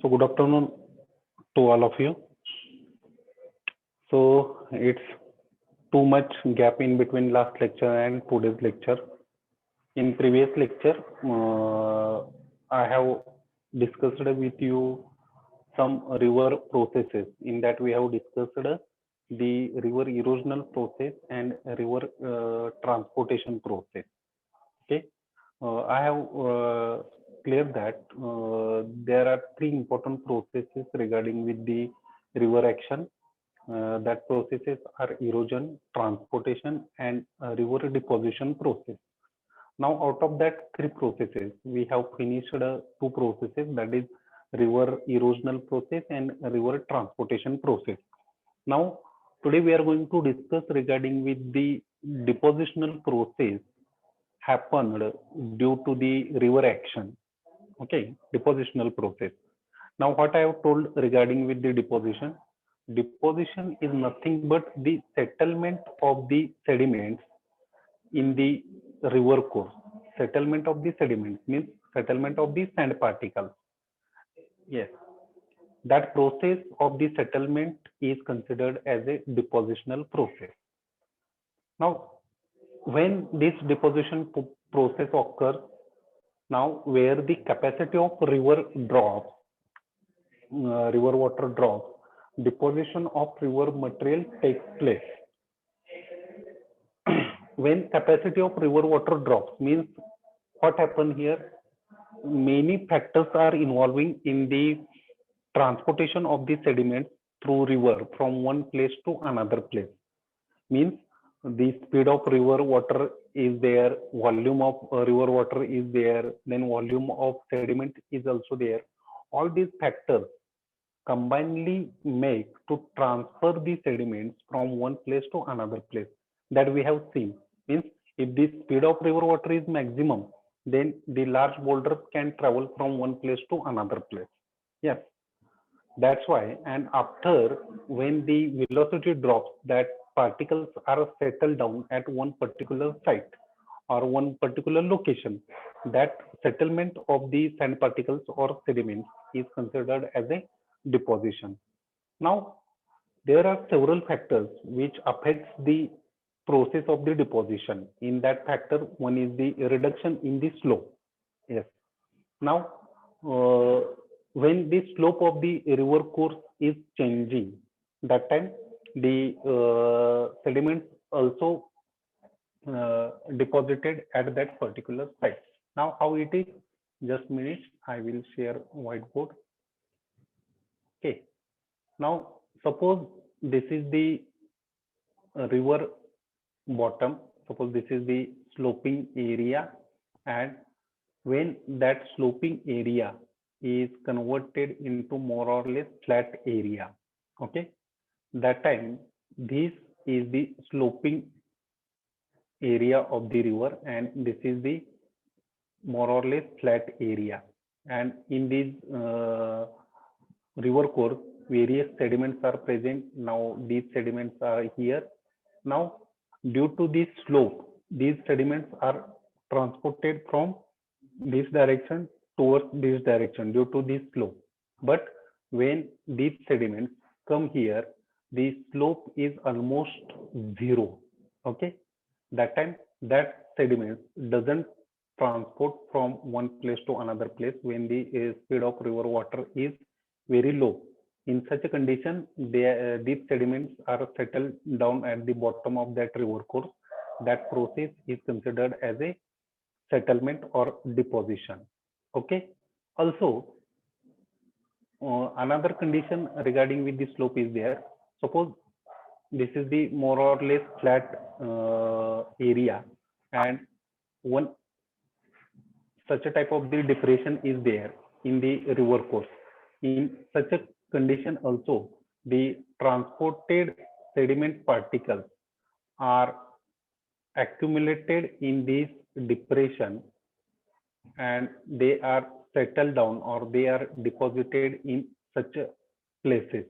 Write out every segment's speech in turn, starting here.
So good afternoon to all of you. So it's too much gap in between last lecture and today's lecture. In previous lecture, I have discussed with you some river processes. In that we have discussed the river erosional process and river transportation process. Okay, I have cleared that there are three important processes regarding with the river action. That processes are erosion, transportation, and river deposition process. Now, out of that three processes, we have finished two processes, that is river erosional process and river transportation process. Now, today we are going to discuss regarding with the depositional process happened due to the river action. Okay, depositional process. Now what I have told regarding with the deposition is nothing but the settlement of the sediments in the river course. Settlement of the sediments means settlement of the sand particles. Yes, that process of the settlement is considered as a depositional process. Now when this deposition process occurs, now where the capacity of river drops, river water drops, deposition of river material takes place. When capacity of river water drops means what happen here, many factors are involving in the transportation of the sediments through river from one place to another place. Means the speed of river water is there, volume of river water is there, then volume of sediment is also there. All these factors combinedly make to transfer the sediments from one place to another place. That we have seen. Means if the speed of river water is maximum, then the large boulders can travel from one place to another place. Yes, that's why. And after, when the velocity drops, that particles are settled down at one particular site or one particular location. That settlement of the sand particles or sediments is considered as a deposition. Now, there are several factors which affects the process of the deposition. In that factor, one is the reduction in the slope. Yes. Now, when the slope of the river course is changing, that time the sediments also deposited at that particular site. Now, how it is? Just minute, I will share whiteboard. Okay. Now, suppose this is the river bottom. Suppose this is the sloping area, and when that sloping area is converted into more or less flat area, okay, that time this is the sloping area of the river and this is the more or less flat area. And in this river course, various sediments are present. Now these sediments are here. Now due to this slope, these sediments are transported from this direction towards this direction due to this slope. But when these sediments come here, the slope is almost zero. Okay, that time that sediment doesn't transport from one place to another place when the speed of river water is very low. In such a condition, these sediments are settled down at the bottom of that river course. That process is considered as a settlement or deposition. Okay. Also, another condition regarding with the slope is there. Suppose this is the more or less flat area, and one such a type of the depression is there in the river course. In such a condition also, the transported sediment particles are accumulated in this depression and they are settled down or they are deposited in such places.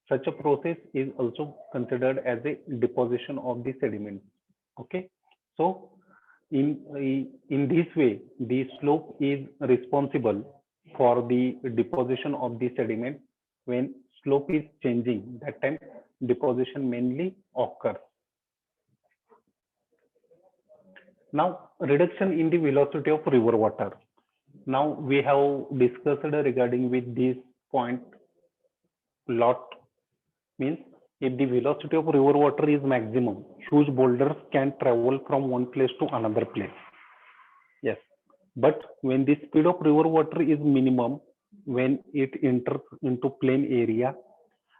Such a process is also considered as a deposition of the sediment. Okay, so in this way, the slope is responsible for the deposition of the sediment. When slope is changing, that time deposition mainly occurs. Now, reduction in the velocity of river water. Now we have discussed regarding with this point lot. Means if the velocity of river water is maximum, huge boulders can travel from one place to another place. Yes, but when the speed of river water is minimum, when it enters into plain area,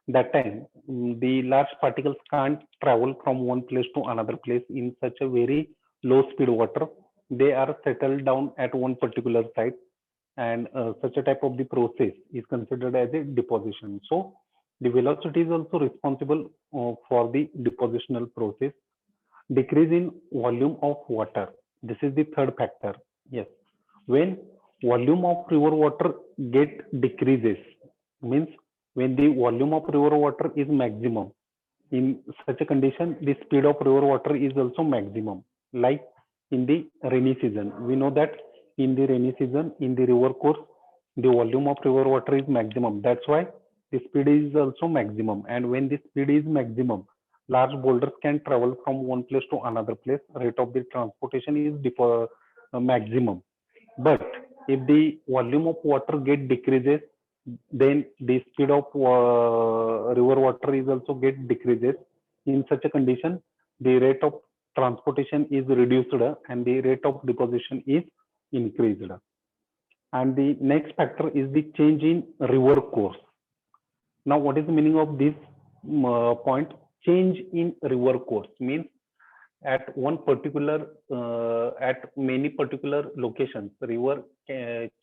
that time the large particles can't travel from one place to another place in such a very low speed water. They are settled down at one particular site, and such a type of the process is considered as a deposition. So the velocity is also responsible for the depositional process. Decrease in volume of water. This is the third factor. Yes, when volume of river water get decreases, means when the volume of river water is maximum, in such a condition the speed of river water is also maximum. Like in the rainy season, we know that in the rainy season in the river course the volume of river water is maximum. That's why the speed is also maximum, and when the speed is maximum, large boulders can travel from one place to another place. Rate of the transportation is maximum. But if the volume of water get decreases, then the speed of river water is also get decreases. In such a condition, the rate of transportation is reduced and the rate of deposition is increased. And the next factor is the change in river course. Now, what is the meaning of this point? Change in river course means at one particular at many particular locations river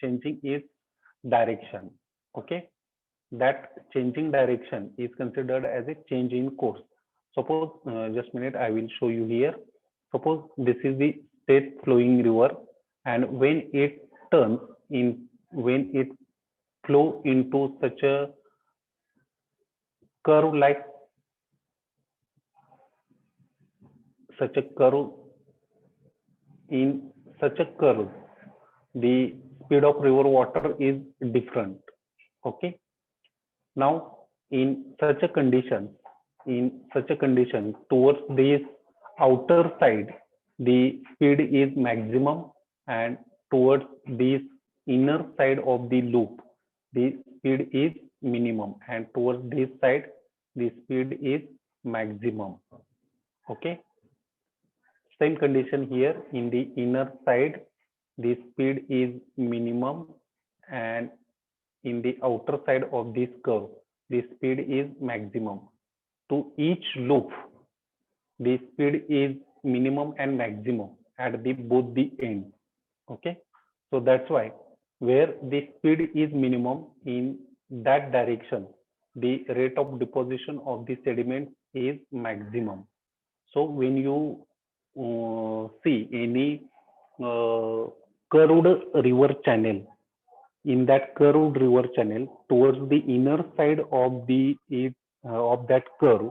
changing its direction. Okay, that changing direction is considered as a change in course. Suppose just a minute, I will show you here. Suppose this is the state flowing river, and when it turns in, when it flow into such a curve, like such a curve, in such a curve the speed of river water is different. Okay, now in such a condition towards this outer side the speed is maximum, and towards this inner side of the loop the speed is minimum, and towards this side the speed is maximum. Okay, same condition here. In the inner side the speed is minimum, and in the outer side of this curve the speed is maximum. To each loop the speed is minimum and maximum at the both the ends. Okay, so that's why where the speed is minimum, in that direction the rate of deposition of the sediment is maximum. So when you see any curved river channel, in that curved river channel towards the inner side of the of that curve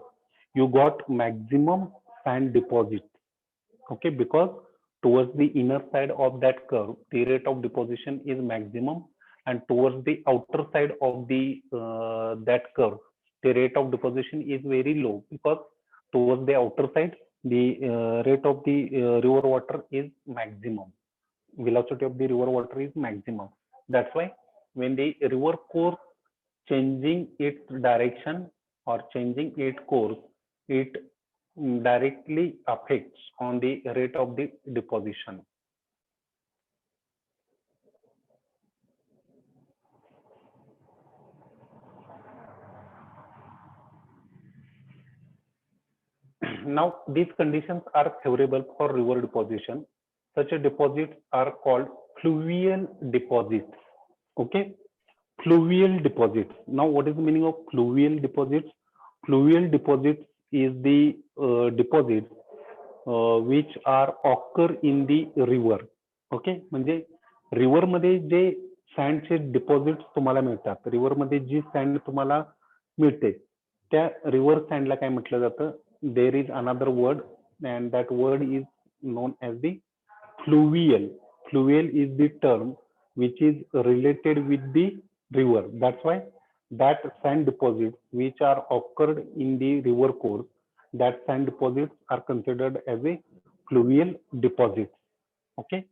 you got maximum sand deposit. Okay, because towards the inner side of that curve the rate of deposition is maximum, and towards the outer side of the that curve the rate of deposition is very low, because towards the outer side the rate of the river water is maximum, velocity of the river water is maximum. That's why when the river course changing its direction or changing its course, it directly affects on the rate of the deposition. Now, these conditions are favorable for river deposition. Such a deposits are called fluvial deposits. Okay, fluvial deposits. Now, what is the meaning of fluvial deposits? Fluvial deposits is the deposits which are occur in the river. Okay, म्हणजे river मध्ये जे सँडचे deposits तुम्हाला मिळतात, river मध्ये जी send तुम्हाला मिळते त्या river सँडला काय म्हटलं जातं? There is another word, and that word is known as the fluvial. Fluvial is the term which is related with the river. That's why that sand deposits which are occurred in the river course, that sand deposits are considered as a fluvial deposits. Okay.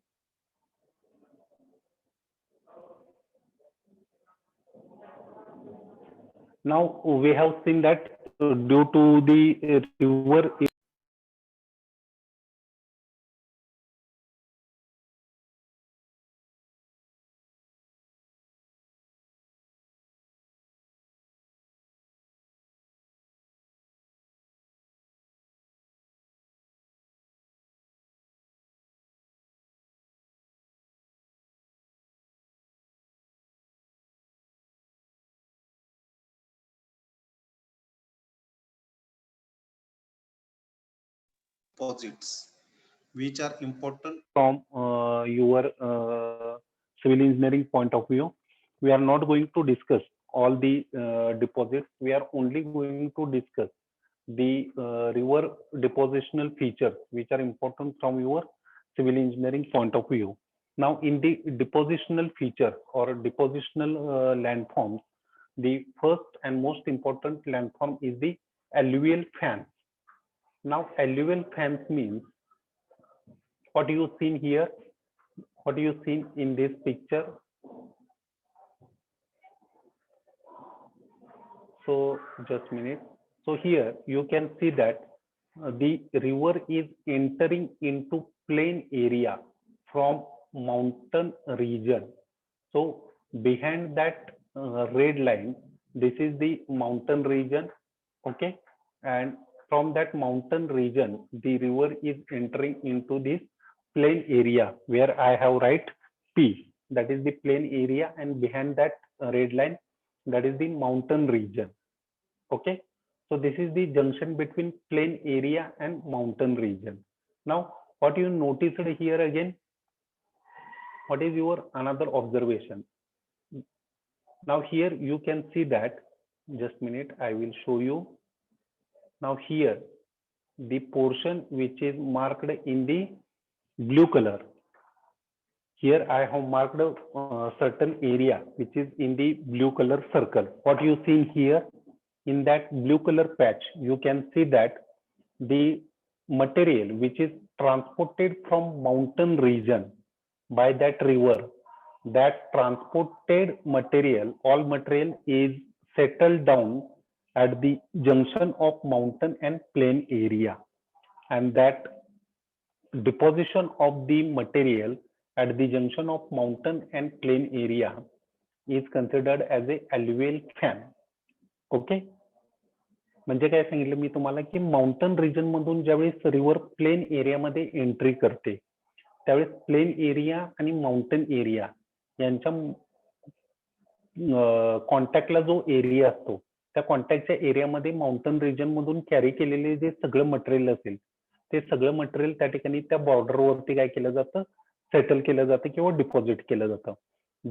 Now we have seen that due to the river deposits which are important. from your civil engineering point of view, we are not going to discuss all the deposits. We are only going to discuss the river depositional features which are important from your civil engineering point of view. Now, in the depositional feature or depositional landforms, the first and most important landform is the alluvial fan. Now, alluvial fans means what you seen here, what you seen in this picture. So just a minute. So here you can see that the river is entering into plain area from mountain region. So behind that red line, this is the mountain region. Okay. And from that mountain region, the river is entering into this plain area where I have write P. That is the plain area, and behind that red line, that is the mountain region. Okay. So this is the junction between plain area and mountain region. Now, what you noticed here again, what is your another observation? Now here you can see that, just a minute, I will show you. Now here, the portion which is marked in the blue color. Here I have marked a certain area which is in the blue color circle. What you see here, in that blue color patch, you can see that the material which is transported from mountain region by that river, that transported material, all material is settled down at the junction of mountain and plain area, and that deposition of the material at the junction of mountain and plain area is considered as a alluvial fan. Okay. म्हणजे काय सांगितलं मी तुम्हाला की mountain region मधून ज्यावेळेस river plane एरियामध्ये entry करते त्यावेळेस प्लेन एरिया आणि माउंटन एरिया यांच्या कॉन्टॅक्टला जो एरिया असतो त्या कॉन्टॅक्टच्या एरियामध्ये माउंटन रिजन मधून कॅरी केलेले जे सगळं मटेरियल असेल ते सगळं मटेरियल त्या ठिकाणी त्या बॉर्डरवरती काय केलं जातं, सेटल केलं जातं किंवा डिपॉझिट केलं जातं.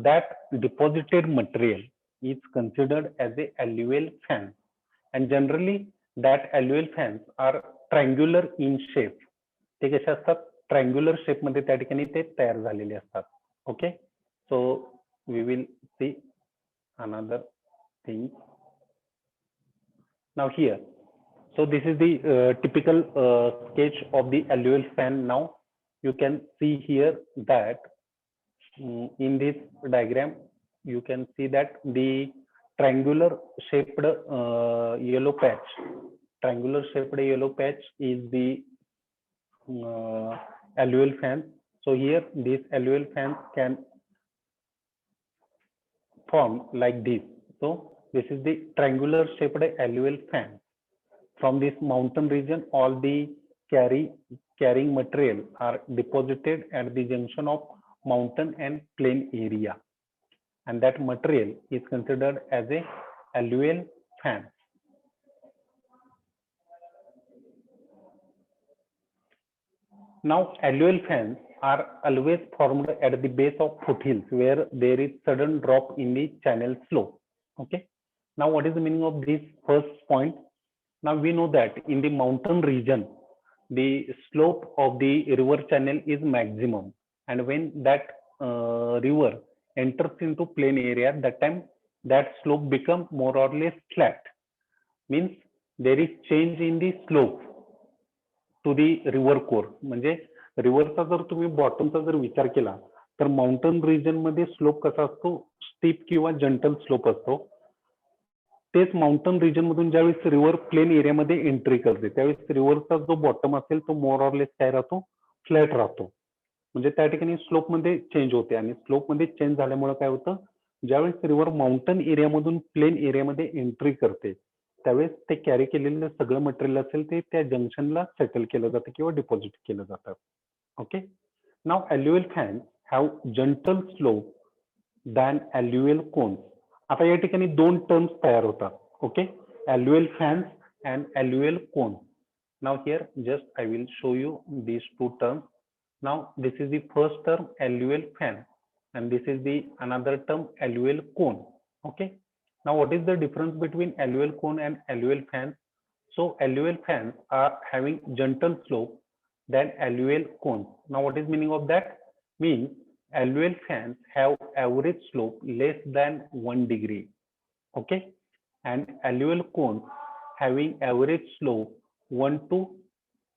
That deposited material is considered as A alluvial fan. And generally that alluvial fans are triangular in shape. ते कसे असतात, ट्रायंग्युलर शेप मध्ये त्या ठिकाणी ते तयार झालेले असतात. Okay. So we will see another thing. Now here, so this is the typical sketch of the alluvial fan. Now you can see here that in this diagram you can see that the triangular shaped yellow patch, triangular shaped yellow patch is the alluvial fan. So here these alluvial fans can form like this. So this is the triangular shaped alluvial fan. From this mountain region, all the carrying material are deposited at the junction of mountain and plain area, and that material is considered as a alluvial fan. Now, alluvial fans are always formed at the base of foothills where there is sudden drop in the channel slope. Okay. Now, what is the meaning of this first point? Now we know that in the mountain region, the slope of the river channel is maximum, and when that river enters into plain area, that time that slope become more or less flat. Means there is change in the slope to the river core. म्हणजे रिव्हरचा जर तुम्ही बॉटमचा जर विचार केला तर mountain region मध्ये slope कसा असतो, स्टीप किंवा जंटल स्लोप असतो. तेच माउंटन रिजन मधून ज्यावेळेस रिव्हर प्लेन एरियामध्ये एंट्री करते त्यावेळेस रिव्हरचा जो बॉटम असेल तो मोर ऑर लेस काय राहतो, फ्लॅट राहतो. म्हणजे त्या ठिकाणी स्लोप मध्ये चेंज होते आणि स्लोप मध्ये चेंज झाल्यामुळे काय होतं, ज्यावेळेस रिव्हर माउंटन एरियामधून प्लेन एरियामध्ये एंट्री करते त्यावेळेस ते कॅरी केलेलं सगळं मटेरियल असेल ते त्या जंक्शनला सेटल केलं जातं किंवा डिपॉझिट केलं जातं. Okay. Now alluvial fan have gentle slope than alluvial cones. आता या ठिकाणी दोन टर्म्स तयार होतात. Okay, alluvial fans and alluvial cones. Now here just I will show you these two terms. Now this is the first term alluvial fan and this is the another term alluvial cone. Okay, now what is the difference between alluvial cone and alluvial fan? So alluvial fans are having gentle slope than alluvial cones. Now what is meaning of that? Means alluvial fans have average slope less than 1 degree. Okay, and alluvial cones having average slope 1 to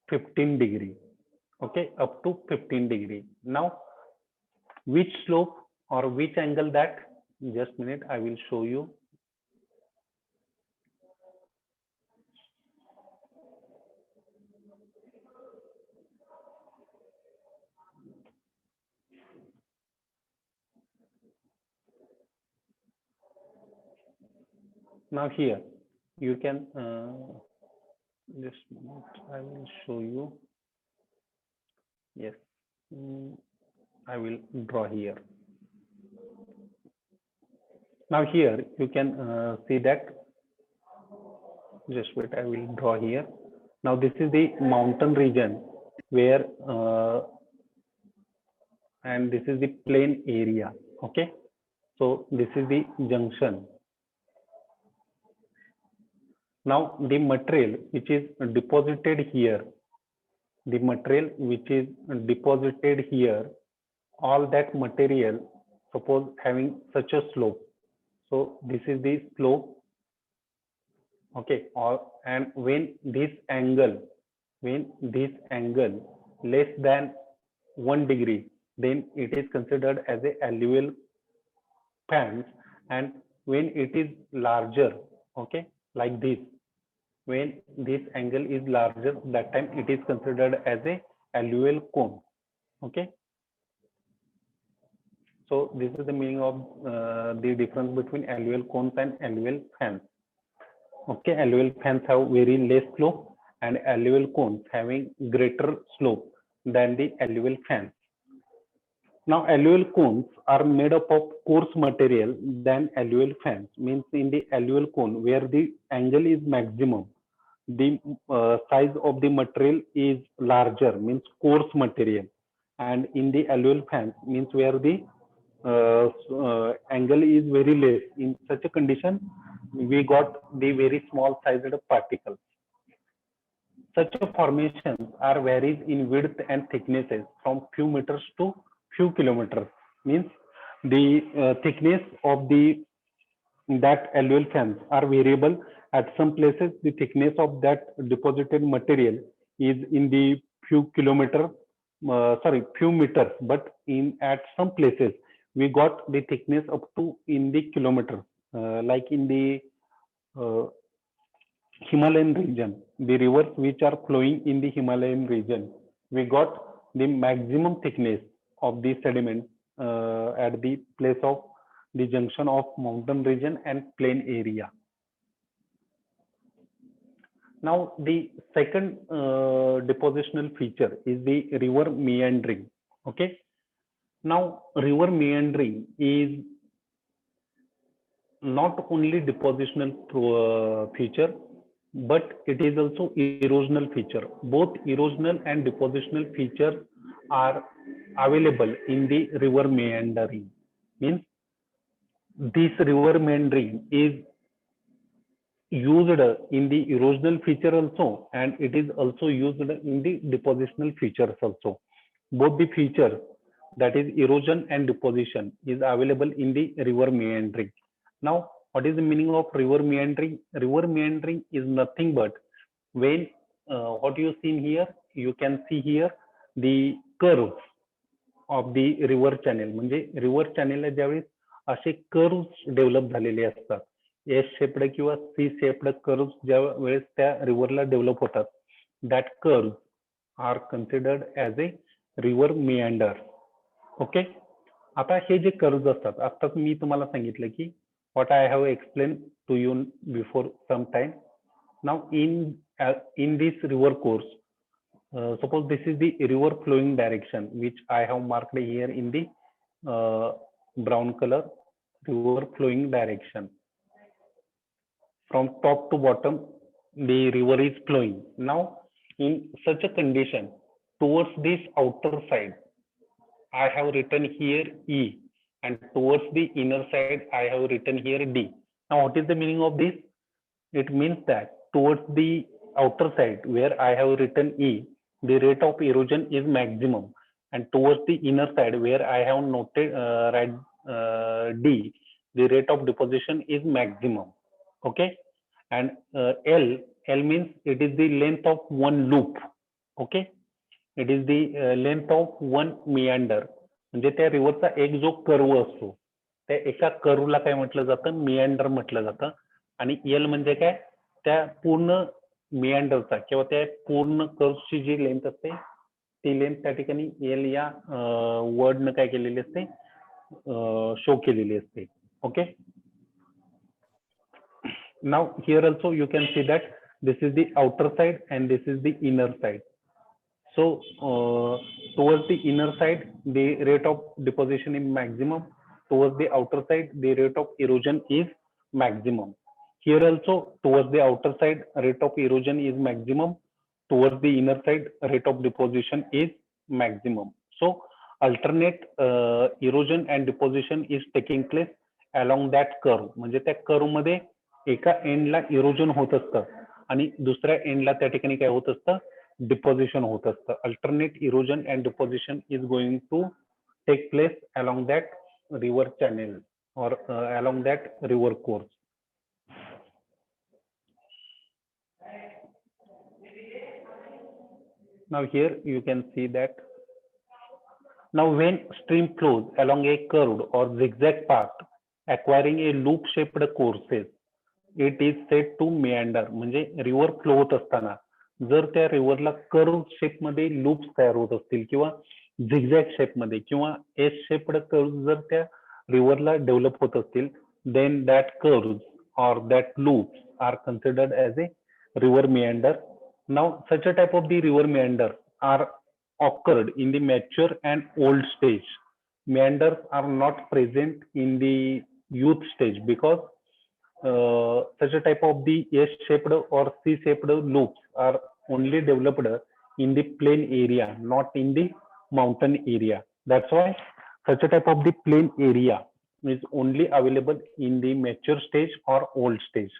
15 degree. Okay, up to 15 degree. Now which slope or which angle that, just minute I will show you. Now here you can just minute, I will show you. Yes, I will draw here. Now here you can see that, just wait, I will draw here. Now this is the mountain region where and this is the plain area. Okay, so this is the junction. Now the material which is deposited here, the material which is deposited here, all that material suppose having such a slope. So this is the slope. Okay, and when this angle less than 1 degree, then it is considered as a alluvial fans. And when it is larger, okay, like this, when this angle is larger, that time it is considered as a alluvial cone. Okay, so this is the meaning of the difference between alluvial cones and alluvial fans. Okay, alluvial fans have very less slope and alluvial cones having greater slope than the alluvial fans. Now alluvial cones are made up of coarse material than alluvial fans. Means in the alluvial cone where the angle is maximum, the size of the material is larger, means coarse material, and in the alluvial fans means where the angle is very less. In such a condition we got the very small sized particles. Such a formations are varies in width and thicknesses from few meters to few kilometers. Means the thickness of the that alluvial fans are variable. At some places the thickness of that deposited material is in the few kilometers, few meters, but in at some places we got the thickness up to in the kilometers, like in the Himalayan region, the rivers which are flowing in the Himalayan region, we got the maximum thickness of the sediment at the place of the junction of mountain region and plain area. Now the second depositional feature is the river meandering. Okay, now river meandering is not only depositional feature, but it is also erosional feature. Both erosional and depositional features are available in the river meandering. Means this river meandering is used in the erosional feature also, and it is also used in the depositional features also. Both the features that is erosion and deposition is available in the river meandering. Now, what is the meaning of river meandering? River meandering is nothing but when what you see here, you can see here the curve of the river channel. म्हणजे river चॅनेलला ज्यावेळेस असे curves develop झालेले असतात, S shaped किंवा C shaped curves ज्या वेळेस त्या रिव्हरला डेव्हलप होतात, that curves are considered as a river meander. Okay, आता हे जे कर्व्स असतात, आताच मी तुम्हाला सांगितलं की what I have explain to you before some time. Now in this river course, suppose this is the river flowing direction which I have marked here in the brown color, river flowing direction. From top to bottom, the river is flowing. Now, in such a condition, towards this outer side, I have written here E, and towards the inner side, I have written here D. Now, what is the meaning of this? It means that towards the outer side where I have written E, the rate of erosion is maximum, and towards the inner side where I have noted D, the rate of deposition is maximum. Okay, and L means it is the length of one loop. Okay, it is the length of one meander. म्हणजे त्या रिव्हरचा एक जो curve असतो, त्या एका कर्वला काय म्हटलं जातं? मियांडर म्हटलं जातं. आणि एल म्हणजे काय? त्या पूर्ण मियांडरचा किंवा त्या पूर्ण कर्वची जी लेंथ असते ती लेंथ त्या ठिकाणी एल या वर्डनं काय केलेली असते? शो केलेली असते. Okay, now here also you can see that this is the outer side and this is the inner side. So towards the inner side, the rate of deposition is maximum. Towards the outer side, the rate of erosion is maximum. Here also, towards the outer side, rate of erosion is maximum. Towards the inner side, rate of deposition is maximum. So alternate erosion and deposition is taking place along that curve. म्हणजे त्या curve मध्ये एका एंडला erosion होत असतं आणि दुसऱ्या एंडला त्या ठिकाणी काय होत असतं? डिपॉझिशन होत असतं. Alternate erosion and deposition is going to take place along that river channel or along that river course. Now here you can see that now when stream flows along a curved or zigzag path acquiring a loop shaped courses, it is said to meander. म्हणजे river flow होत असताना जर त्या रिव्हरला curve shape मध्ये loops तयार होत असतील किंवा झिगझॅग शेप मध्ये किंवा एस शेप्ड कर्व जर त्या रिव्हरला डेव्हलप होत असतील, then that curve or that loops are considered as a river meander. Now such a type of the river meander are occurred in the mature and old stage. Meanders are not present in the youth stage because such a type of the S-shaped or C-shaped loops are only developed in the plain area, not in the mountain area. That's why such a type of the plain area is only available in the mature stage or old stage.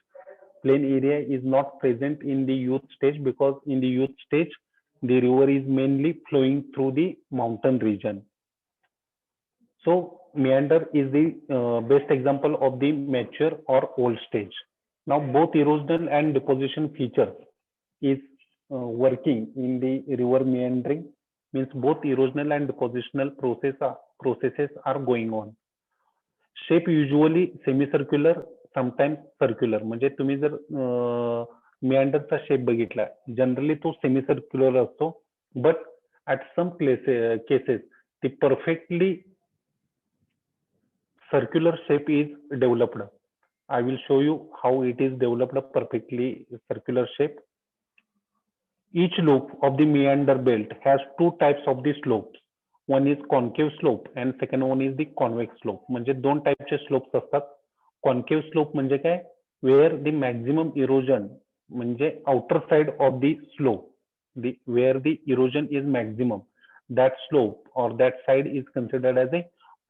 Plain area is not present in the youth stage because in the youth stage the river is mainly flowing through the mountain region. So meander is the best example of the mature or old stage. Now both erosional and deposition features is working in the river meandering, means both erosional and depositional processes are going on. Shape usually semicircular, sometimes circular. म्हणजे तुम्ही जर meanderचा shape बघितला, generally तो semicircular असतो, but at some cases the perfectly circular shape is developed. I will show you how it is developed perfectly circular shape. Each loop of the meander belt has two types of the slopes. One is concave slope and second one is the convex slope. म्हणजे दोन टाइपचे slopes असतात. Concave slope म्हणजे काय? Wear the maximum erosion म्हणजे outer side of the slope, where the erosion is maximum, that slope or that side is considered as a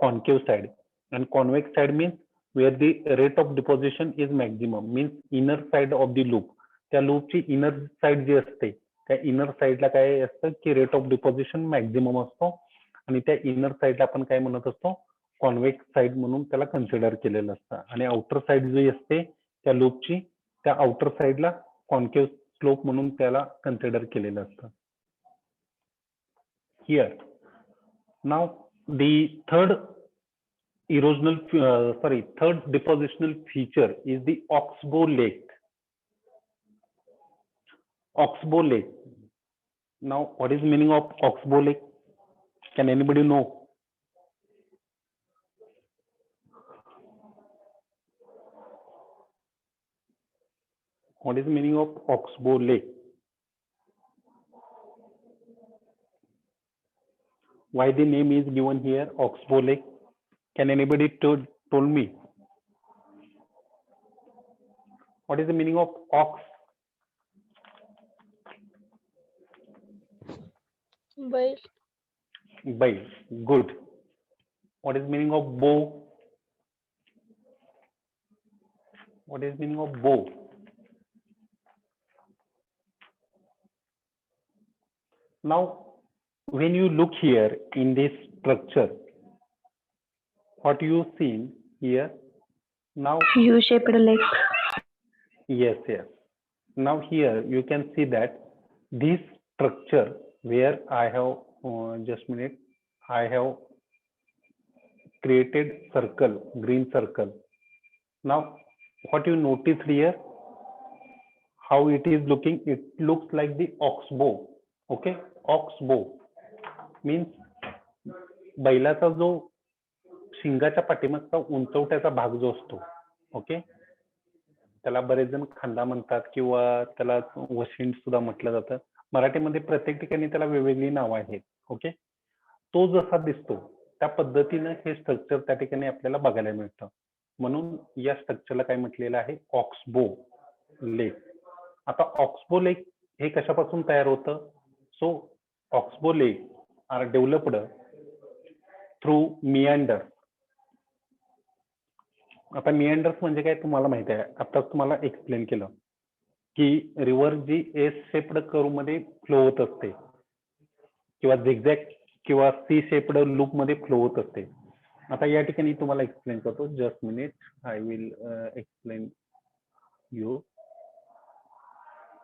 concave side. And convex side means where the rate of deposition is maximum, means inner side of the loop. त्या लूपची inner side जी असते त्या inner साइडला काय असतं की rate of deposition maximum असतो आणि त्या इनर साइडला आपण काय म्हणत असतो, कॉन्व्हेक्स साइड म्हणून त्याला कन्सिडर केलेलं असतं. आणि आउटर साइड जी असते त्या लूपची, त्या आउटर साइडला कॉन्केव्ह स्लोप म्हणून त्याला कन्सिडर केलेलं असतं. Here now the third depositional feature is the oxbow lake. Oxbow lake. Now, what is meaning of oxbow lake? Can anybody know? What is meaning of oxbow lake? Why the name is given here, oxbow lake? Can anybody told me? What is the meaning of ox? Bail. Bail. Good. What is meaning of bow? What is meaning of bow? Now, when you look here in this structure, what you see here now? U-shaped lake. Yes. Now here you can see that this structure where I have just a minute, I have created circle, green circle. Now what you notice here, how it is looking, it looks like the oxbow. Okay, oxbow means बैलाचा जो शिंगाच्या पाठीमागचा उंचवट्याचा भाग जो असतो, okay, त्याला बरेच जण खांदा म्हणतात किंवा त्याला वशिंड सुद्धा म्हटलं जातं. मराठीमध्ये प्रत्येक ठिकाणी त्याला वेगवेगळी नावं आहेत. ओके, तो जसा दिसतो त्या पद्धतीनं हे स्ट्रक्चर त्या ठिकाणी आपल्याला बघायला मिळतं. म्हणून या स्ट्रक्चरला काय म्हटलेलं आहे, ऑक्सबो लेक. आता ऑक्सबो लेक हे कशापासून तयार होतं? So oxbow lake are developed through meander. आता मियांडर्स म्हणजे काय तुम्हाला माहिती आहे, आता तुम्हाला एक्सप्लेन केलं की river G S shaped curve मध्ये फ्लो होत असते किंवा झिगझॅग किंवा सी शेप्ड लूप मध्ये फ्लो होत असते. आता या ठिकाणी तुम्हाला एक्सप्लेन करतो, just minute, I will explain you.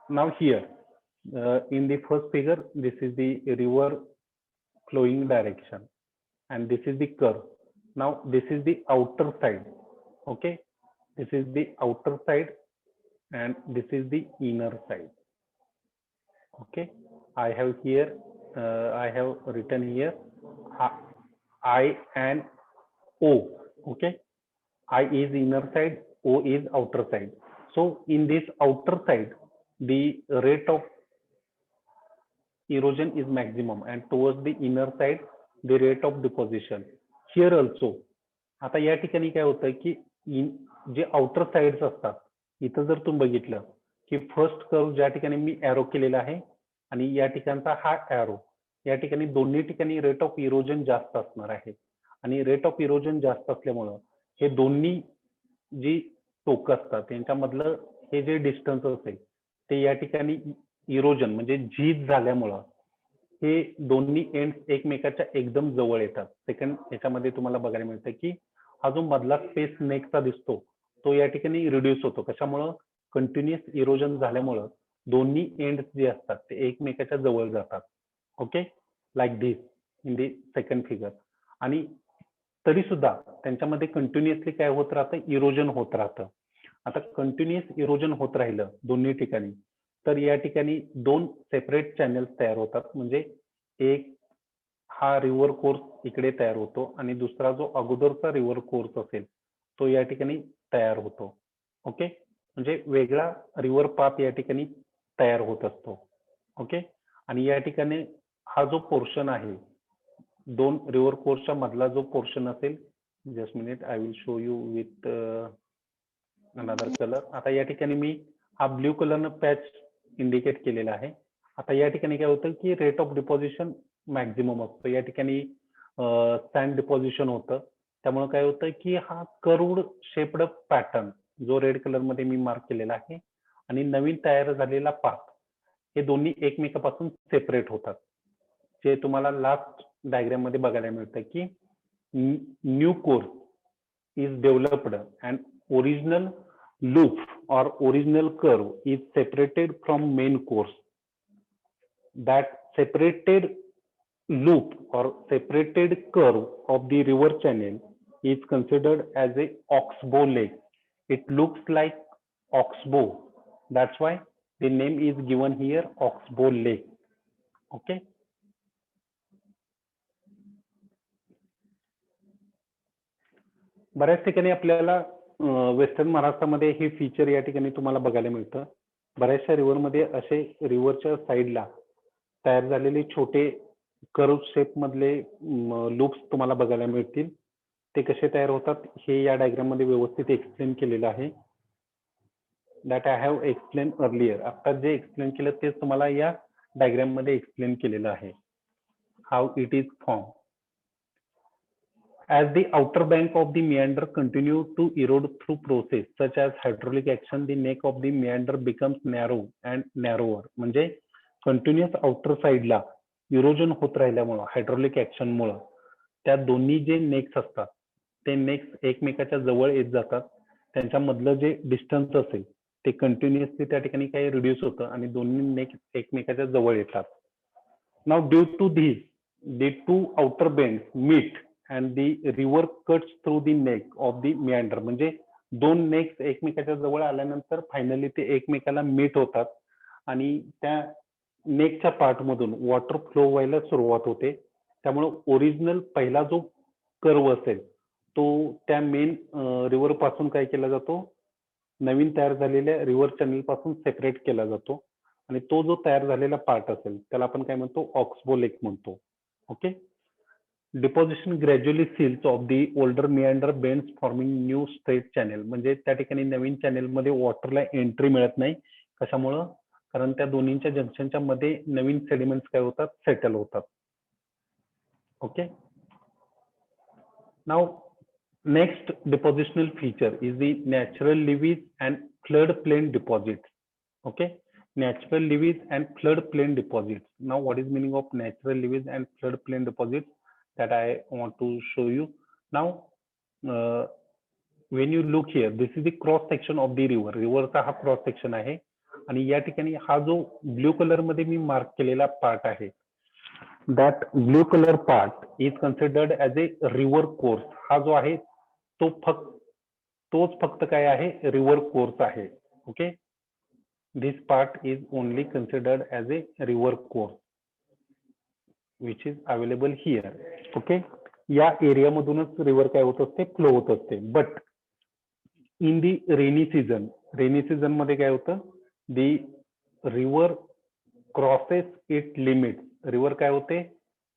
Now here in the first figure, this is the river flowing direction and this is the curve. Now this is the outer side. Okay, this is the outer side and this is the inner side. Okay, I have here I have written here I and O. Okay, I is inner side, O is outer side. So in this outer side the rate of erosion is maximum and towards the inner side the rate of deposition. Here also आता या ठिकाणी काय होतं की जे outer sides असतात, इथं जर तुम्ही बघितलं की फर्स्ट कर्व ज्या ठिकाणी मी एरो केलेला आहे आणि या ठिकाणचा हा एरो, या ठिकाणी दोन्ही ठिकाणी रेट ऑफ इरोजन जास्त असणार आहे. आणि रेट ऑफ इरोजन जास्त असल्यामुळं हे दोन्ही जी टोकं असतात त्यांच्यामधलं हे जे डिस्टन्स असेल ते या ठिकाणी इरोजन म्हणजे झीज झाल्यामुळं हे दोन्ही एंड एकमेकाच्या एकदम जवळ येतात. सेकंड ह्याच्यामध्ये तुम्हाला बघायला मिळतं की हा जो मधला स्पेस नेकचा दिसतो तो या ठिकाणी रिड्यूस होतो. कशामुळं? कंटिन्युअस इरोजन झाल्यामुळं दोन्ही एंड जे असतात ते एकमेकाच्या जवळ जातात. Okay, like this in the second figure. आणि तरी सुद्धा त्यांच्यामध्ये कंटिन्युअसली काय होत राहतं, इरोजन होत राहतं. आता कंटिन्युअस इरोजन होत राहिलं दोन्ही ठिकाणी तर या ठिकाणी दोन सेपरेट चॅनल्स तयार होतात. म्हणजे एक हा रिव्हर कोर्स इकडे तयार होतो आणि दुसरा जो अगोदरचा रिव्हर कोर्स असेल तो या ठिकाणी तयार होतो. ओके, म्हणजे वेगळा रिव्हर पाथ या ठिकाणी तयार होत असतो. ओके, आणि या ठिकाणी हा जो पोर्शन आहे दोन रिव्हर कोर्सच्या मधला जो पोर्शन असेल, just minute, I will show you with another colour. आता या ठिकाणी मी हा ब्ल्यू कलरनं पॅच इंडिकेट केलेला आहे. आता या ठिकाणी काय होतं की रेट ऑफ डिपॉझिशन मॅक्झिमम असतो. या ठिकाणी सँड डिपॉझिशन होतं. त्यामुळे काय होतं की हा कर्व्ड शेप्ड पॅटर्न जो रेड कलर मध्ये मी मार्क केलेला आहे आणि नवीन तयार झालेला पाथ हे दोन्ही एकमेकापासून सेपरेट होतात. जे तुम्हाला लास्ट डायग्राम मध्ये बघायला मिळतं की new course is developed and original loop or original curve is separated from main course. That separated loop or separated curve of the river channel is considered as a oxbow lake. It looks like oxbow. That's why the name is given here, oxbow lake. Okay. बऱ्याच ठिकाणी आपल्याला western महाराष्ट्रामध्ये हे feature या ठिकाणी तुम्हाला बघायला मिळतं. बऱ्याचशा रिव्हर मध्ये असे रिव्हरच्या साईडला तयार झालेले छोटे कर्व शेप मधले लूप्स तुम्हाला बघायला मिळतील. ते कसे तयार होतात हे या डायग्राम मध्ये व्यवस्थित एक्सप्लेन केलेलं आहे. That I have explain earlier. आता जे एक्सप्लेन केलं तेच तुम्हाला या डायग्राम मध्ये एक्सप्लेन केलेलं आहे. How it is form. As the outer bank of the meander continue to erode through process such as hydraulic action, the neck of the meander becomes narrow and narrower. म्हणजे continuous outer साइडला erosion होत राहिल्यामुळं hydraulic action मुळे त्या दोन्ही जे next असतात ते next एकमेकाच्या जवळ येत जातात. त्यांच्यामधलं जे डिस्टन्स असेल ते कंटिन्युअसली त्या ठिकाणी काही रिड्यूस होतं आणि दोन्ही नेक्स एकमेकाच्या जवळ येतात. Now due to this the two outer bends meet and the river cuts through the neck of the meander. म्हणजे दोन नेक्स एकमेकाच्या जवळ आल्यानंतर फायनली ते एकमेकाला मीट होतात आणि त्या नेकच्या पार्ट मधून वॉटर फ्लो व्हायला सुरुवात होते. त्यामुळे ओरिजिनल पहिला जो कर्व असेल तो त्या मेन रिव्हर पासून काय केला जातो, नवीन तयार झालेल्या रिव्हर चॅनल पासून सेपरेट केला जातो आणि तो जो तयार झालेला पार्ट असेल त्याला आपण काय म्हणतो, ऑक्सबो लेक म्हणतो. Okay. Deposition gradually seals of the older meander bends forming new straight channel. म्हणजे त्या ठिकाणी नवीन चॅनेल मध्ये वॉटरला एंट्री मिळत नाही. कशामुळं? कारण त्या दोन्हीच्या जंक्शनच्या मध्ये नवीन सेडिमेंट्स काय होतात, सेटल होतात. Okay. Now next depositional feature is the natural levees and flood plain deposits. Okay. Natural levees and flood plain deposits. Now what is meaning of natural levees and flood plain deposits? That I want to show you. Now when you look here, this is the cross section of the river. River चा हा cross section आहे आणि या ठिकाणी हा जो blue colour मध्ये मी mark केलेला पार्ट आहे, that blue color part is considered as a river course. हा जो आहे तोच फक्त काय आहे, रिव्हर कोर्स आहे. Okay. This part is only considered as a river course which is available here. Okay. या एरिया मधूनच रिव्हर काय होत असते, फ्लो होत असते. But in the rainy season मध्ये काय होतं, the river crosses it limit. River काय होते,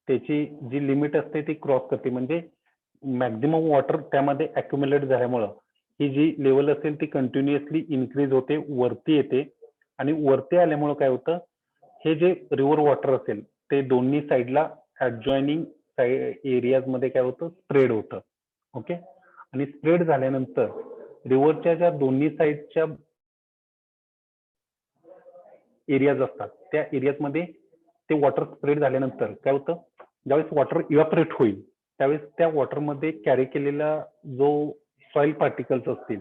त्याची जी लिमिट असते ती क्रॉस करते. म्हणजे मॅक्झिमम वॉटर त्यामध्ये अक्युमुलेट झाल्यामुळं ही जी लेवल असेल ती कंटिन्युअसली इन्क्रीज होते, वरती येते आणि वरती आल्यामुळे काय होतं, हे जे रिव्हर वॉटर असेल ते दोन्ही साईडला ऍडजॉइनिंग एरियाज मध्ये काय होतं, स्प्रेड होतं. ओके. आणि स्प्रेड झाल्यानंतर रिव्हरच्या ज्या दोन्ही साईडच्या एरियाज असतात त्या एरियाज मध्ये ते वॉटर स्प्रेड झाल्यानंतर काय होतं, ज्यावेळेस वॉटर इव्हॅपोरेट होईल त्यावेळेस त्या वॉटरमध्ये कॅरी केलेला जो सॉइल पार्टिकल्स असतील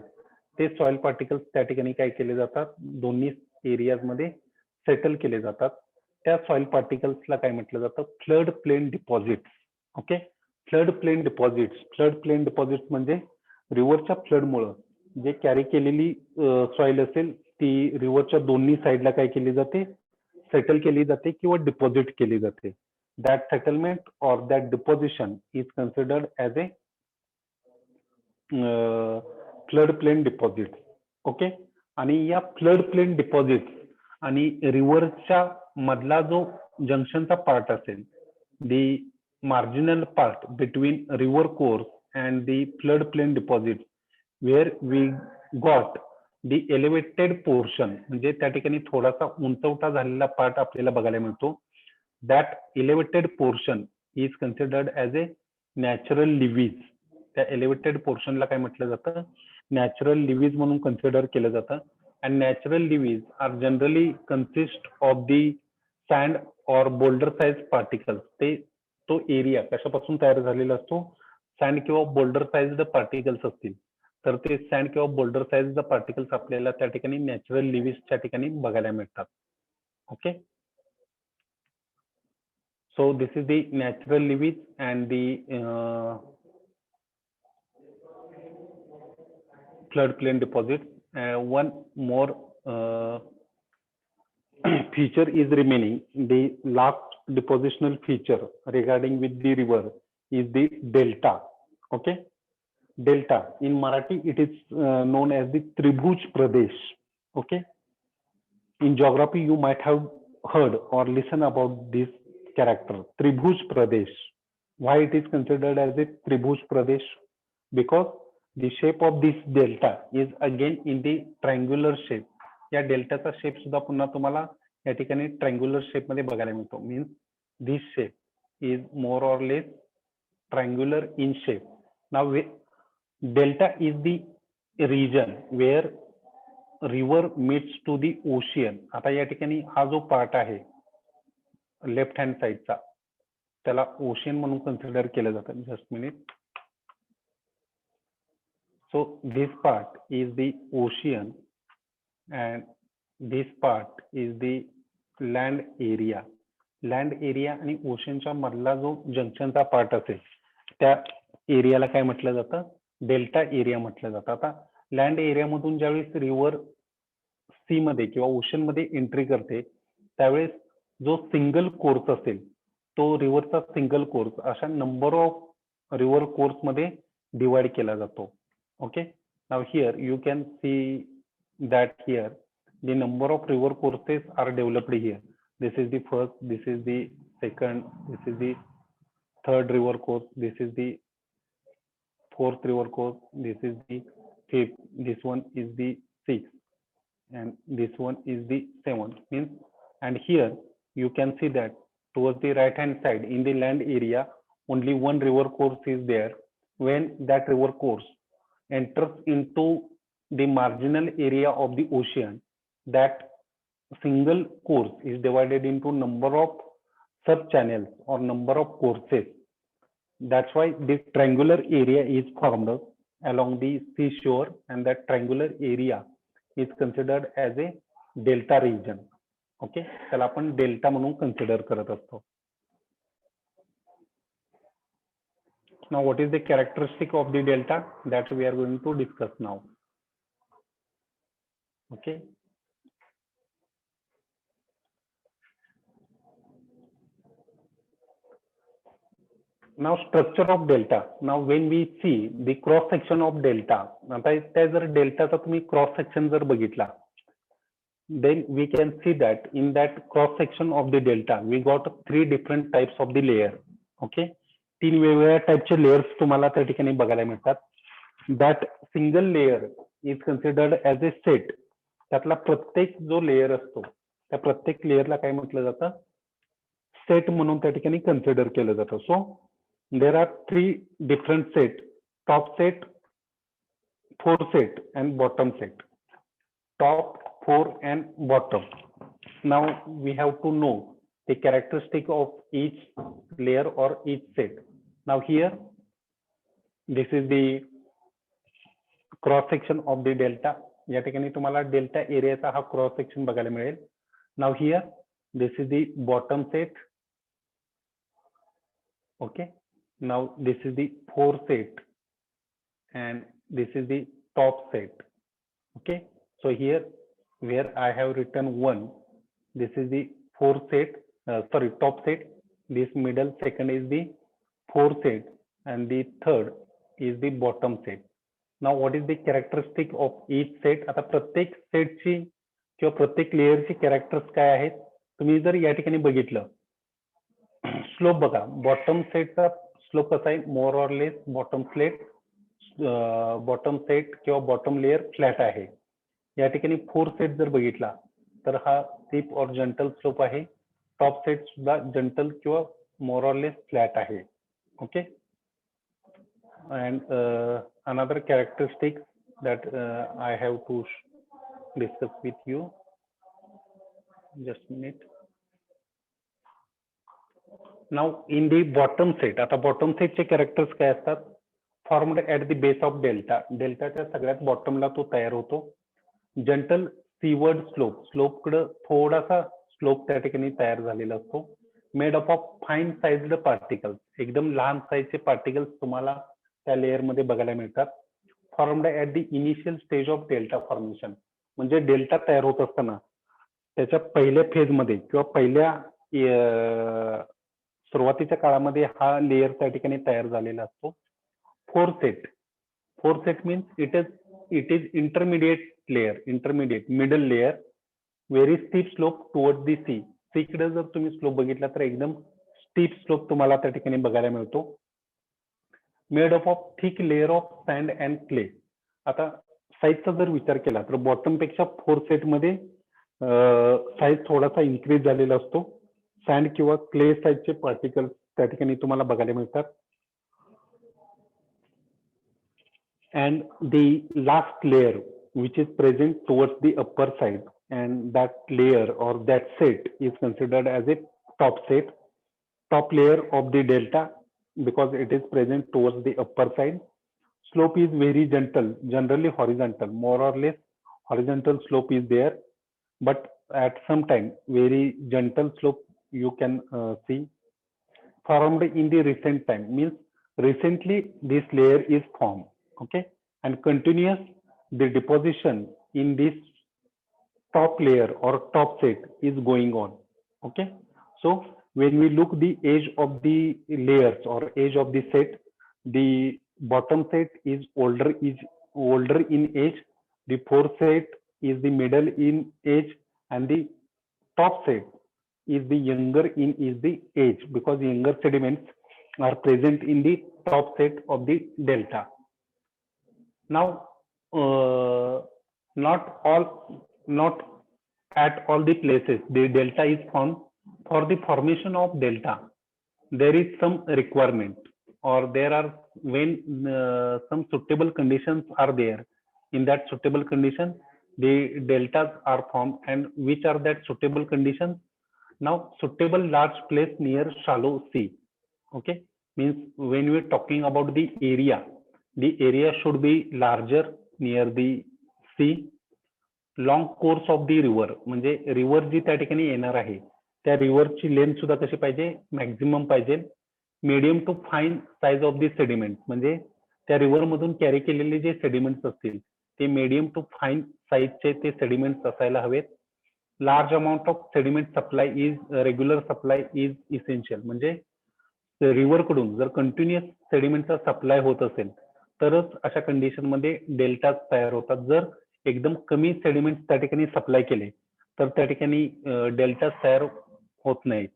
ते सॉइल पार्टिकल्स त्या ठिकाणी काय केले जातात, दोन्ही एरियाज मध्ये सेटल केले जातात. त्या सॉइल पार्टिकल्सला काय म्हटलं जातं, flood plain deposits. Okay. Flood plain deposits म्हणजे रिव्हरच्या फ्लडमुळं जे कॅरी केलेली सॉइल असेल ती रिव्हरच्या दोन्ही साईडला काय केली जाते, सेटल केली जाते किंवा डिपॉझिट केली जाते. दॅट सेटलमेंट और that deposition is considered as a flood plain deposit. Okay. आणि या फ्लड प्लेन डिपॉझिट आणि रिव्हरच्या मधला जो जंक्शनचा पार्ट असेल, the marginal part between river course and the flood plain deposit where we got the elevated portion. म्हणजे त्या ठिकाणी थोडासा उंचवटा झालेला पार्ट आपल्याला बघायला मिळतो. That elevated portion is considered as a natural levees. त्या एलिव्हेटेड पोर्शनला काय म्हटलं जातं, नॅचरल लिव्हीज म्हणून कन्सिडर केलं जातं. And natural levees are generally consist of the sand or boulder size particles. ते तो एरिया कशापासून तयार झालेला असतो, सँड किंवा बोल्डर साइज्ड पार्टिकल्स असतील तर ते सँड किंवा बोल्डर साइज्ड पार्टिकल्स आपल्याला त्या ठिकाणी नॅचरल लिव्हिसच्या ठिकाणी बघायला मिळतात. Okay, so this is the natural levees and the floodplain deposits. One more feature is remaining. The last depositional feature regarding with the river is the delta. Okay, delta in Marathi it is known as the Tribhuj Pradesh. Okay, in geography you might have heard or listened about this character Tribhuj Pradesh. Why it is considered as a Tribhuj Pradesh? Because the shape of this delta is again in the triangular shape. या डेल्टाचा shape सुद्धा पुन्हा तुम्हाला या ठिकाणी triangular shape मध्ये बघायला मिळतो. Means this shape is more or less triangular in shape. Now delta is the region where river meets to the ocean. आता या ठिकाणी हा जो पार्ट आहे लेफ्ट हँड साइडचा त्याला ओशियन म्हणून कन्सिडर केलं जातं. Just minute. So this part is the ocean and this part is the land area. Land area आणि ओशनच्या मधला जो जंक्शनचा पार्ट असेल त्या एरियाला काय म्हटलं जातं, डेल्टा एरिया म्हटलं जातं. आता लँड एरियामधून ज्यावेळेस रिव्हर सी मध्ये किंवा ओशन मध्ये एंट्री करते त्यावेळेस जो सिंगल कोर्स असेल तो रिव्हरचा सिंगल कोर्स अशा नंबर ऑफ रिव्हर कोर्स मध्ये डिवाइड केला जातो. Okay, now here you can see that here the number of river courses are developed here. This is the first, this is the second, this is the third river course, this is the fourth river course, this is the fifth, this one is the sixth, and this one is the seventh. Means, and here you can see that towards the right hand side in the land area only one river course is there. When that river course enters into the marginal area of the ocean, that single course is divided into number of sub channels or number of courses. That's why this triangular area is formed along the seashore, and that triangular area is considered as a delta region. Okay, त्याला आपण delta म्हणून consider करत असतो. Now, what is the characteristic of the delta that we are going to discuss now? Okay. Now, structure of delta. Now, when we see the cross section of delta, आता त्या जर डेल्टाचा तुम्ही cross section जर बघितला, then we can see that in that cross section of the delta we got three different types of the layer. Okay. तीन वेगवेगळ्या टाइपचे layers तुम्हाला त्या ठिकाणी बघायला मिळतात. That single layer is considered as A set. त्यातला प्रत्येक जो लेयर असतो त्या प्रत्येक लेयरला काय म्हटलं जातं, सेट म्हणून त्या ठिकाणी कन्सिडर केलं जातं. So there are three different set, top set, fore set and bottom set. Top, fore and bottom. Now we have to know the characteristic of each layer or each set. Now here this is the cross section of the delta. या ठिकाणी तुम्हाला delta एरियाचा हा cross section बघायला मिळेल. Now here this is the bottom set. Okay, now this is the four set and this is the top set. Okay, so here where I have written one, this is the four set, top set, this middle second is the fourth set and the third is the bottom set. Now what is the characteristic of each set? आता प्रत्येक सेटची किंवा प्रत्येक लेयरची characters काय आहेत तुम्ही जर या ठिकाणी बघितलं, स्लोप बघा. बॉटम सेटचा स्लोप कसा आहे, more or less bottom set किंवा बॉटम लेयर फ्लॅट आहे. या ठिकाणी फोर सेट जर बघितला तर हा स्टीप और जंटल स्लोप आहे. टॉप सेट सुद्धा जंटल किंवा मोर ऑर लेस फ्लॅट आहे. Okay, and another characteristic that I have to discuss with you. Just a minute. Now in the bottom set, आता बॉटम सेटचे कॅरेक्टर्स काय असतात? Formed at the base of delta, डेल्टाच्या सगळ्यात बॉटमला तो तयार होतो. जंटल सीवर्ड स्लोप, स्लोपकडे थोडासा स्लोप त्या ठिकाणी तयार झालेला असतो. Made up of fine sized particles, एकदम लहान साईजचे पार्टिकल्स तुम्हाला त्या लेअर मध्ये बघायला मिळतात. Formed at the initial stage of delta formation, म्हणजे डेल्टा तयार होत असताना त्याच्या पहिल्या फेज मध्ये किंवा पहिल्या सुरुवातीच्या काळामध्ये हा लेअर त्या ठिकाणी तयार झालेला असतो. Fore set means it is intermediate layer, intermediate middle layer, very steep slope toward the sea. सीकडे जर तुम्ही स्लोप बघितला तर एकदम स्टीप स्लोप तुम्हाला त्या ठिकाणी बघायला मिळतो. Made up of thick layer of send and clay. आता साईजचा जर विचार केला तर बॉटम पेक्षा फोर सेट मध्ये साईज थोडासा इन्क्रीज झालेला असतो. सँड किंवा क्ले साईजचे पार्टिकल्स त्या ठिकाणी तुम्हाला बघायला मिळतात. And the last layer which is present towards the upper side, and that layer or that set is considered as a top set, top layer of the delta, because it is present towards the upper side. Slope is very gentle, generally horizontal, more or less horizontal slope is there, but at some time very gentle slope you can see. Formed in the recent time means recently this layer is formed. Okay, and continuous the deposition in this top layer or top set is going on. Okay, so when we look the age of the layers or age of the set, the bottom set is older in age, the fourth set is the middle in age, and the top set is the younger in is the age, because younger sediments are present in the top set of the delta. Now, not at all the places the delta is formed. For the formation of delta, there is some requirement, or there are when some suitable conditions are there. In that suitable condition, the deltas are formed. And which are that suitable conditions? Now, suitable large place near shallow sea. Okay, means when we are talking about the area should be larger near the sea. Long course of the river, म्हणजे river जी त्या ठिकाणी येणार आहे त्या रिव्हरची length सुद्धा कशी पाहिजे? Maximum पाहिजे. Medium to fine size of the sediment, म्हणजे त्या रिव्हर मधून कॅरी केलेले जे सेडिमेंट्स असतील ते मीडियम टू फाईन साईजचे ते सेडिमेंट्स असायला हवेत. Large amount of sediment supply is regular supply is essential, म्हणजे रिव्हर कडून जर कंटिन्युअस सेडिमेंटचा सप्लाय होत असेल तरच अशा कंडिशन मध्ये डेल्टा तयार होतात. जर एकदम कमी सेडिमेंट त्या ठिकाणी सप्लाय केले तर त्या ठिकाणी डेल्टा तयार होत नाही.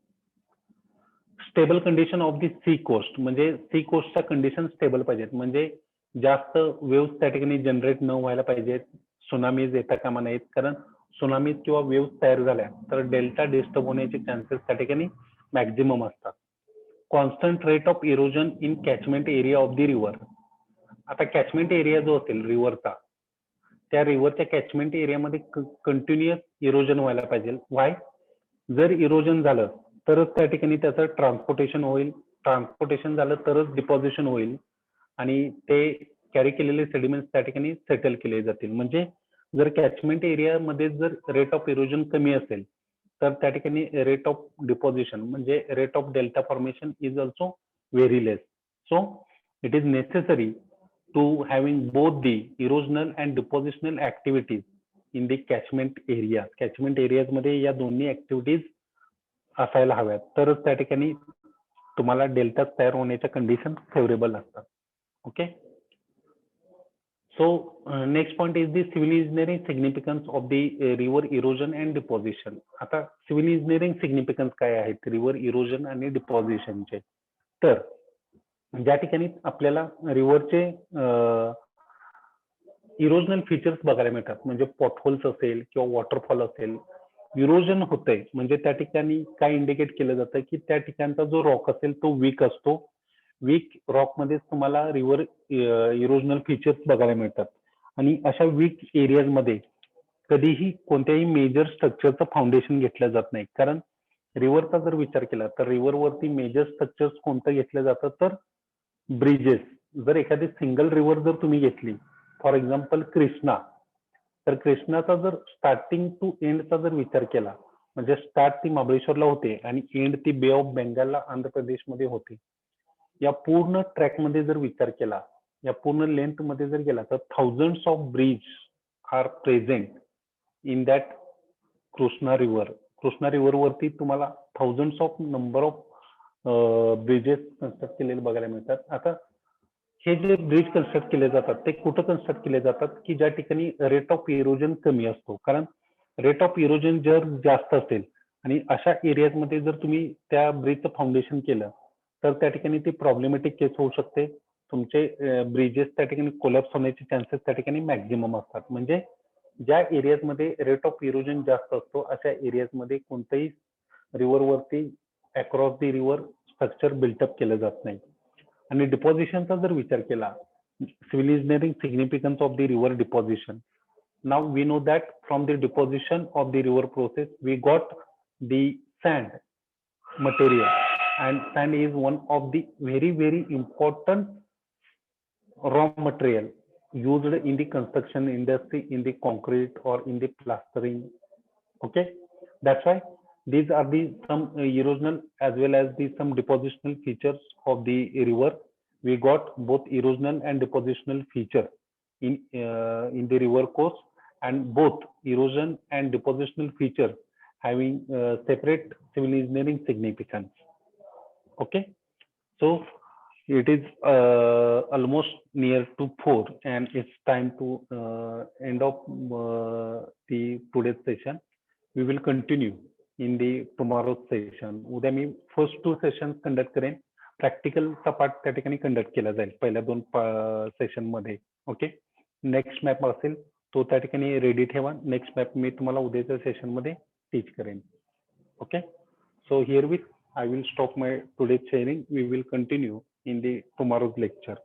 Stable condition of the sea coast, म्हणजे सी कोस्टच्या कंडिशन स्टेबल पाहिजेत, म्हणजे जास्त वेव्स त्या ठिकाणी जनरेट न व्हायला पाहिजेत, सुनामीज येता कामा नाहीत. कारण सुनामीज किंवा वेव्स तयार झाल्या तर डेल्टा डिस्टर्ब होण्याचे चान्सेस त्या ठिकाणी मॅक्झिमम असतात. Constant rate of erosion in catchment area of the river. आता कॅचमेंट एरिया जो असेल रिव्हरचा, त्या रिव्हरच्या कॅचमेंट एरियामध्ये कंटिन्युअस इरोजन व्हायला पाहिजे. वाय? जर इरोजन झालं तरच त्या ठिकाणी त्याचं ट्रान्सपोर्टेशन होईल, ट्रान्सपोर्टेशन झालं तरच डिपॉझिशन होईल आणि ते कॅरी केलेले सेडिमेंट्स त्या ठिकाणी सेटल केले जातील. म्हणजे जर कॅचमेंट एरियामध्ये जर रेट ऑफ इरोजन कमी असेल तर त्या ठिकाणी रेट ऑफ डिपॉझिशन म्हणजे rate of delta formation is also very less. So it is necessary to having both the erosional and depositional activities in the catchment area. Catchment areas मध्ये या दोन्ही activities असायला हव्यात तरच त्या ठिकाणी तुम्हाला डेल्टा तयार होण्याच्या कंडिशन फेवरेबल असतात. Okay, so next point is the civil engineering significance of the river erosion and deposition. आता सिव्हिल इंजिनिअरिंग सिग्निफिकन्स काय आहेत रिव्हर इरोजन आणि डिपॉझिशनचे? तर ज्या ठिकाणी आपल्याला रिव्हरचे इरोजनल फीचर्स बघायला मिळतात, म्हणजे पॉटहोल्स असेल किंवा वॉटरफॉल असेल, इरोजन होतंय म्हणजे त्या ठिकाणी काय इंडिकेट केलं जातं की त्या ठिकाणचा जो रॉक असेल तो वीक असतो. वीक रॉक मध्ये तुम्हाला रिव्हर इरोजनल फीचर्स बघायला मिळतात. आणि अशा वीक एरियाज मध्ये कधीही कोणत्याही मेजर स्ट्रक्चरचं फाउंडेशन घेतलं जात नाही, कारण रिव्हरचा जर विचार केला तर रिव्हरवरती मेजर स्ट्रक्चर्स कोणतं घेतलं जातं तर ब्रिजेस. जर एखादी सिंगल रिव्हर जर तुम्ही घेतली, फॉर एक्झाम्पल कृष्णा, तर कृष्णाचा जर स्टार्टिंग टू एंडचा जर विचार केला, म्हणजे स्टार्ट ती महाबळेश्वरला होते आणि एंड ती बे ऑफ बेंगालला आंध्र प्रदेशमध्ये होते. या पूर्ण ट्रॅकमध्ये जर विचार केला, या पूर्ण लेंथ मध्ये जर गेला तर thousands of bridge are present in that Krishna river. Krishna river वरती तुम्हाला thousands of number of bridges construct केलेले बघायला मिळतात. आता हे जे ब्रिज कन्स्ट्रक्ट केले जातात ते कुठं कन्स्ट्रक्ट केले जातात की ज्या ठिकाणी रेट ऑफ इरोजन कमी असतो. कारण रेट ऑफ इरोजन जर जास्त असेल आणि अशा एरियामध्ये जर तुम्ही त्या ब्रिजचं फाउंडेशन केलं तर त्या ठिकाणी ती प्रॉब्लेमॅटिक केस होऊ शकते. तुमचे ब्रिजेस त्या ठिकाणी कोलॅप्स होण्याचे चान्सेस त्या ठिकाणी मॅक्झिमम असतात. म्हणजे ज्या एरियाजमध्ये रेट ऑफ इरोजन जास्त असतो अशा एरियाजमध्ये कोणत्याही रिव्हरवरती across the river structure built up केलं जात नाही. आणि डिपॉझिशनचा जर विचार केला, civil engineering significance of the river deposition. Now we know that from the deposition of the river process, we got the sand material, and sand is one of the very important raw material used in the construction industry, in the concrete or in the plastering. Okay, that's why these are the some erosional as well as the some depositional features of the river. We got both erosional and depositional feature in the river course, and both erosion and depositional feature having separate civil engineering significance. Okay, so it is almost near to 4 and it's time to end of the today's session. We will continue in the tomorrow's session. उद्या मी first 2 sessions conduct करेन. प्रॅक्टिकलचा part त्या ठिकाणी conduct केला जाईल पहिल्या 2 session मध्ये. Okay, next map असेल तो त्या ठिकाणी रेडी ठेवा. नेक्स्ट मॅप मी तुम्हाला उद्याच्या सेशन मध्ये टीच करेन. Okay, so herewith I will stop my today's sharing. We will continue in the tomorrow's lecture.